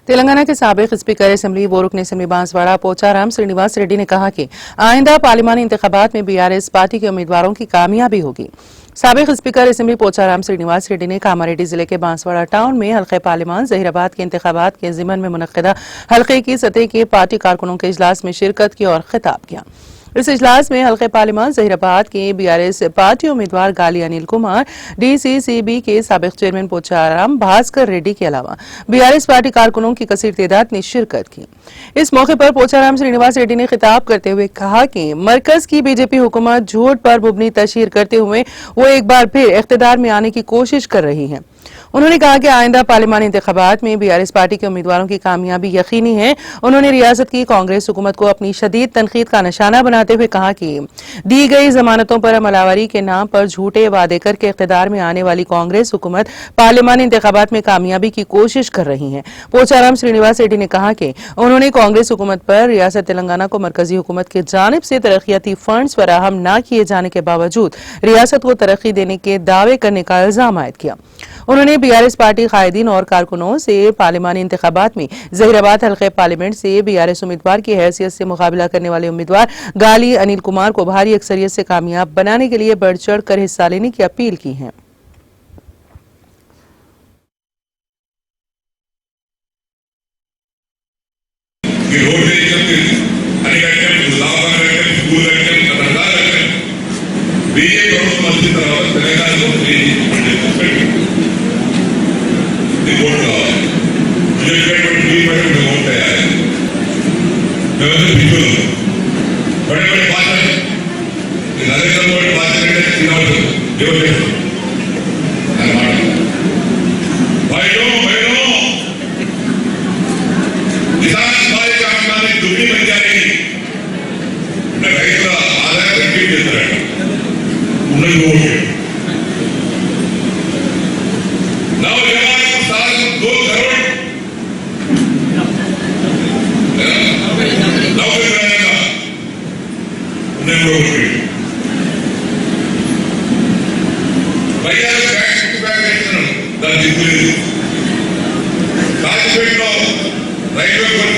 तेलंगाना के साबिक speaker assembly व रुकन असेंबली बांसवाड़ा पोचाराम श्रीनिवास रेड्डी ने कहा कि आइंदा पार्लिमानी इंतखाबात में बीआरएस पार्टी के उम्मीदवारों की कामयाबी होगी। साबिक स्पीकर असेंबली पोचाराम श्रीनिवास रेड्डी ने कामारेड्डी जिले के बांसवाड़ा टाउन में हल्के पार्लिमान जहीराबाद के इंतखाबात के जिमन में मुनक्किदा हल्के की सतह के पार्टी कारकुनों के इजलास में शिरकत की और खिताब किया। इस इजलास में हल्के पार्लिमान जहीराबाद के बीआरएस पार्टी उम्मीदवार गाली अनिल कुमार, डीसीसीबी के साबिक चेयरमैन पोचाराम भास्कर रेड्डी के अलावा बीआरएस पार्टी कारकुनों की कसीर तादाद ने शिरकत की। इस मौके पर पोचाराम श्रीनिवास रेड्डी ने खिताब करते हुए कहा कि मरकज की बीजेपी हुकूमत झूठ पर मुबनी तशहीर करते हुए वो एक बार फिर इख्तिदार में आने की कोशिश कर रही है। उन्होंने कहा कि आइंदा पार्लिमानी इंतखाबात में बीआरएस पार्टी के उम्मीदवारों की कामयाबी यकीनी है। उन्होंने रियासत की कांग्रेस हुकूमत को अपनी शदीद तनकीद का निशाना बनाते हुए कहा कि दी गई जमानतों पर अमलावरी के नाम पर झूठे वादे करके इख्तिदार में आने वाली कांग्रेस हुकूमत पार्लिमानी इंतखाबात में कामयाबी की कोशिश कर रही है। पोचाराम श्रीनिवास रेड्डी ने कहा कि उन्होंने कांग्रेस हुकूमत पर रियासत तेलंगाना को मरकजी हुकूमत की जानिब से तरक्याती फंड्स फराहम न किए जाने के बावजूद रियासत को तरक्की देने के दावे करने का इल्जाम आयद किया। उन्होंने बीआरएस पार्टी कायदीन और कारकुनों से पार्लिमानी इंतखाबात में जहीराबाद हल्के पार्लियामेंट से बीआरएस उम्मीदवार की हैसियत से मुकाबला करने वाले उम्मीदवार गाली अनिल कुमार को भारी अक्सरियत से कामयाब बनाने के लिए बढ़ चढ़ कर हिस्सा लेने की अपील की है। बड़े-बड़े बात है नरेंद्र मोदी बात करते हैं किसान भाई का आमदनी दुगनी बन जाएगी। రైతుల ఆదాయం రెట్టింపు చేస్తారట ఉన్నది ఓకే नौजवान साल 2 करोड़ नौकरी बनाएगा उन्हें ओके भैया बैक दादी पूरी काजपेट రైల్వే